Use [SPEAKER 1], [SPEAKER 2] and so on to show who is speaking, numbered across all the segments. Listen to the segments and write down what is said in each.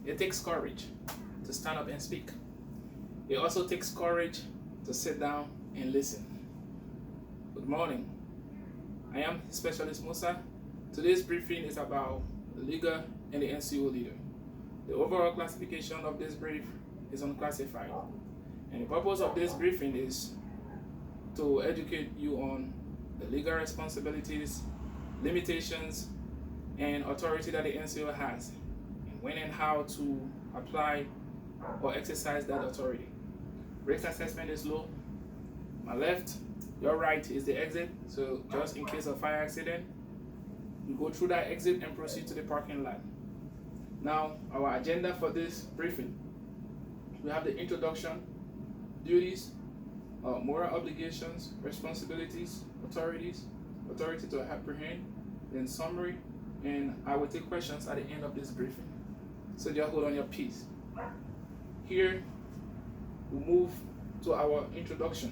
[SPEAKER 1] It takes courage to stand up and speak. It also takes courage to sit down and listen. Good morning. I am Specialist Musa. Today's briefing is about the leader and the NCO leader. The overall classification of this brief is unclassified. And the purpose of this briefing is to educate you on the legal responsibilities, limitations, and authority that the NCO has, and when and how to apply or exercise that authority. Risk assessment is low. My left, your right is the exit, so just in case of fire accident, you go through that exit and proceed to the parking lot. Now, our agenda for this briefing, we have the introduction, duties, moral obligations, responsibilities, authority to apprehend, then summary, and I will take questions at the end of this briefing. So just hold on your peace. Here, we move to our introduction.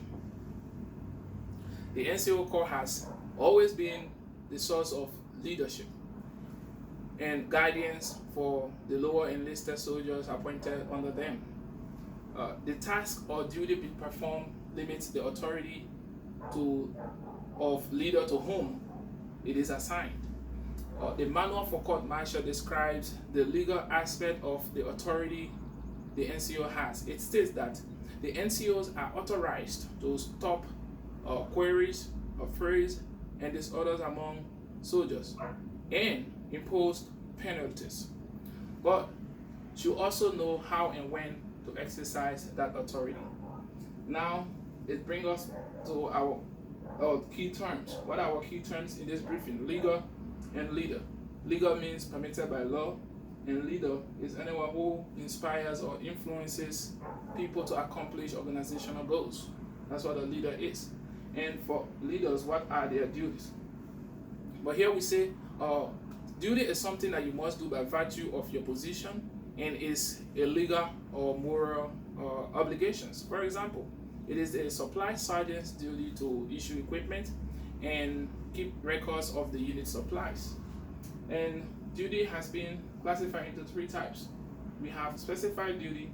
[SPEAKER 1] The NCO Corps has always been the source of leadership and guidance for the lower enlisted soldiers appointed under them. The task or duty being performed limits the authority of leader to whom it is assigned. The manual for court martial describes the legal aspect of the authority the NCO has. It states that the NCOs are authorized to stop queries, affrays, and disorders among soldiers and impose penalties, but should also know how and when to exercise that authority. Now, it brings us to our key terms. What are our key terms in this briefing? Legal and leader. Legal means permitted by law, and leader is anyone who inspires or influences people to accomplish organizational goals. That's what a leader is. And for leaders, what are their duties? But here we say duty is something that you must do by virtue of your position and is a legal or moral obligations. For example, it is a supply sergeant's duty to issue equipment and keep records of the unit supplies. And duty has been classified into three types. We have specified duty,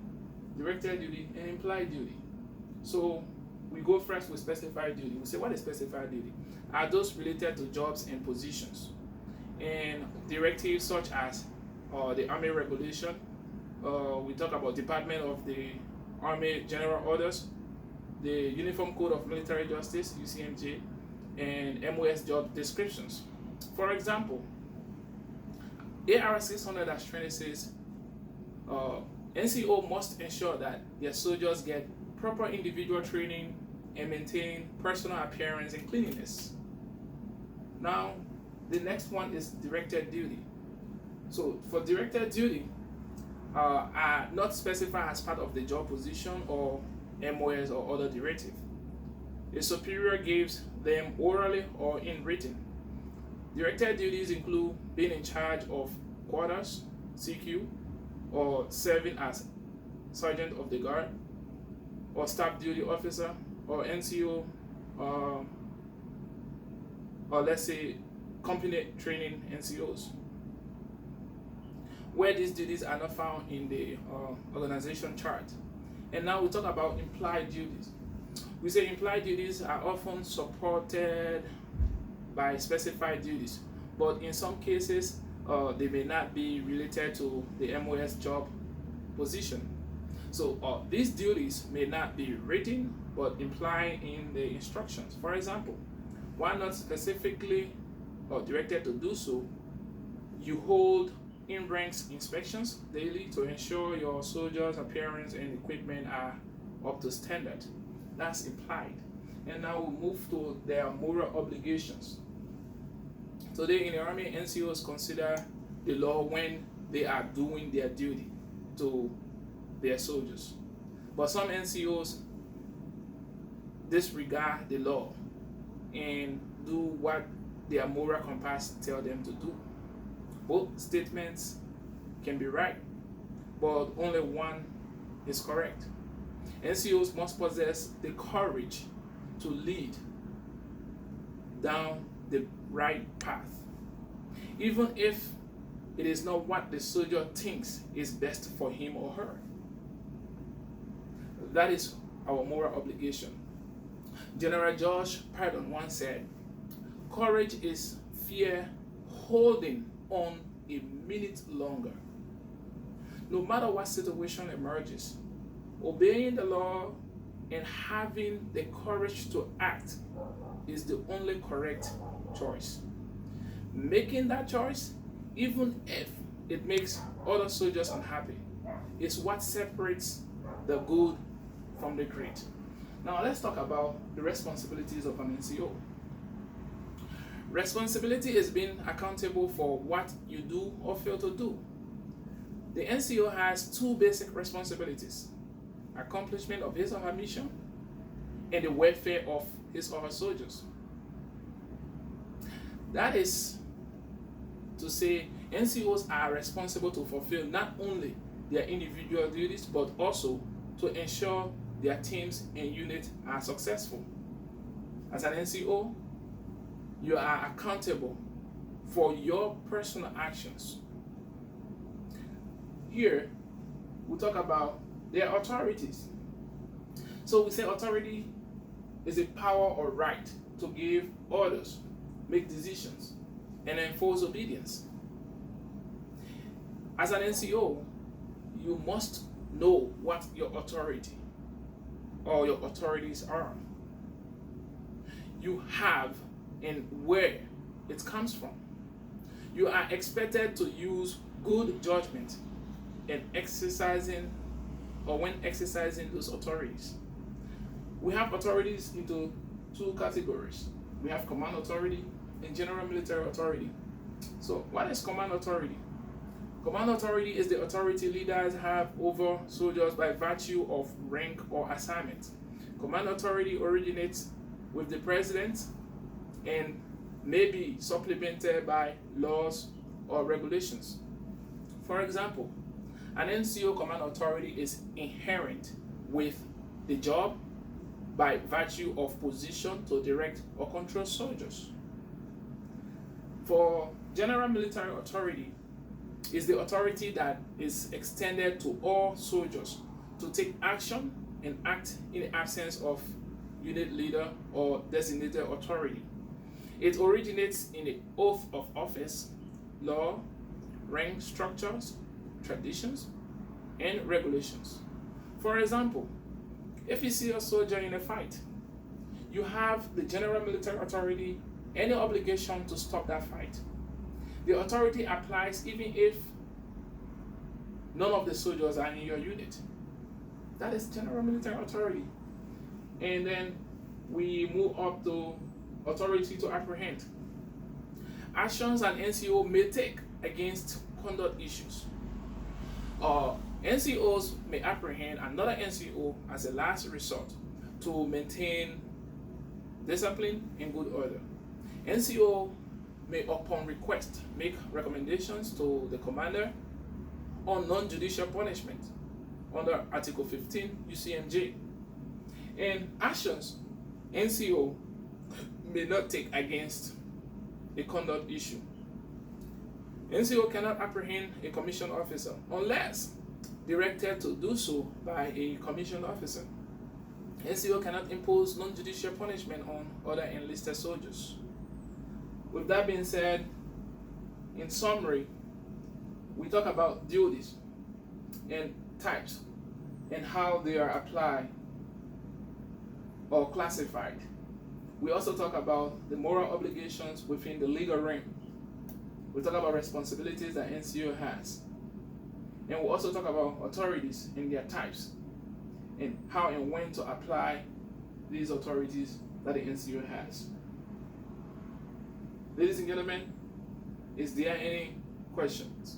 [SPEAKER 1] directed duty, and implied duty. So we go first with specified duty. We say, what is specified duty? Are those related to jobs and positions, and directives such as the Army regulation. We talk about Department of the Army General Orders, the Uniform Code of Military Justice (UCMJ), and MOS job descriptions. For example, AR 600-20 says NCO must ensure that their soldiers get proper individual training and maintain personal appearance and cleanliness. Now, the next one is directed duty. So for directed duty, are not specified as part of the job position or MOS or other directive. A superior gives them orally or in written. Directed duties include being in charge of quarters, CQ, or serving as sergeant of the guard, or staff duty officer, or NCO, or let's say company training NCOs, where these duties are not found in the organization chart. And now we talk about implied duties. We say implied duties are often supported by specified duties, but in some cases they may not be related to the MOS job position. So these duties may not be written but implied in the instructions. For example, while not specifically directed to do so, you hold in-ranks inspections daily to ensure your soldiers' appearance and equipment are up to standard. That's implied. And now we move to their moral obligations. Today in the Army, NCOs consider the law when they are doing their duty to their soldiers. But some NCOs disregard the law and do what their moral compass tell them to do. Both statements can be right, but only one is correct. NCOs must possess the courage to lead down the right path, even if it is not what the soldier thinks is best for him or her. That is our moral obligation. General George Patton once said, "Courage is fear holding on a minute longer." No matter what situation emerges, obeying the law and having the courage to act is the only correct choice. Making that choice, even if it makes other soldiers unhappy, is what separates the good from the great. Now let's talk about the responsibilities of an NCO. Responsibility is being accountable for what you do or fail to do. The NCO has two basic responsibilities: accomplishment of his or her mission and the welfare of his or her soldiers. That is to say, NCOs are responsible to fulfill not only their individual duties but also to ensure their teams and units are successful. As an NCO, you are accountable for your personal actions. Here, we talk about their authorities. So we say authority is a power or right to give orders, make decisions, and enforce obedience. As an NCO, you must know what your authority or your authorities are. You have and where it comes from. You are expected to use good judgment in exercising or when exercising those authorities. We have authorities into two categories. We have command authority and general military authority. So what is command authority? Command authority is the authority leaders have over soldiers by virtue of rank or assignment. Command authority originates with the president and may be supplemented by laws or regulations. For example, an NCO command authority is inherent with the job by virtue of position to direct or control soldiers. For general military authority, is the authority that is extended to all soldiers to take action and act in the absence of unit leader or designated authority. It originates in the oath of office, law, rank structures, traditions, and regulations. For example, if you see a soldier in a fight, you have the general military authority any obligation to stop that fight. The authority applies even if none of the soldiers are in your unit. That is general military authority. And then we move up to authority to apprehend. Actions an NCO may take against conduct issues. NCOs may apprehend another NCO as a last resort to maintain discipline and good order. NCO may, upon request, make recommendations to the commander on non-judicial punishment under Article 15 UCMJ. And actions NCO may not take against a conduct issue. NCO cannot apprehend a commissioned officer unless directed to do so by a commissioned officer. NCO cannot impose non-judicial punishment on other enlisted soldiers. With that being said, in summary, we talk about duties and types and how they are applied or classified. We also talk about the moral obligations within the legal realm. We talk about responsibilities that NCO has. And we also talk about authorities and their types and how and when to apply these authorities that the NCO has. Ladies and gentlemen, is there any questions?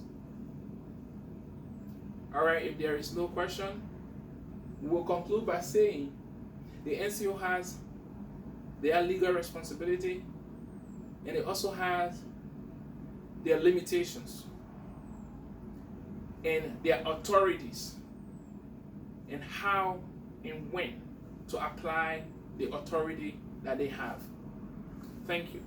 [SPEAKER 1] All right, if there is no question, we'll conclude by saying the NCO has their legal responsibility and it also has their limitations and their authorities and how and when to apply the authority that they have. Thank you.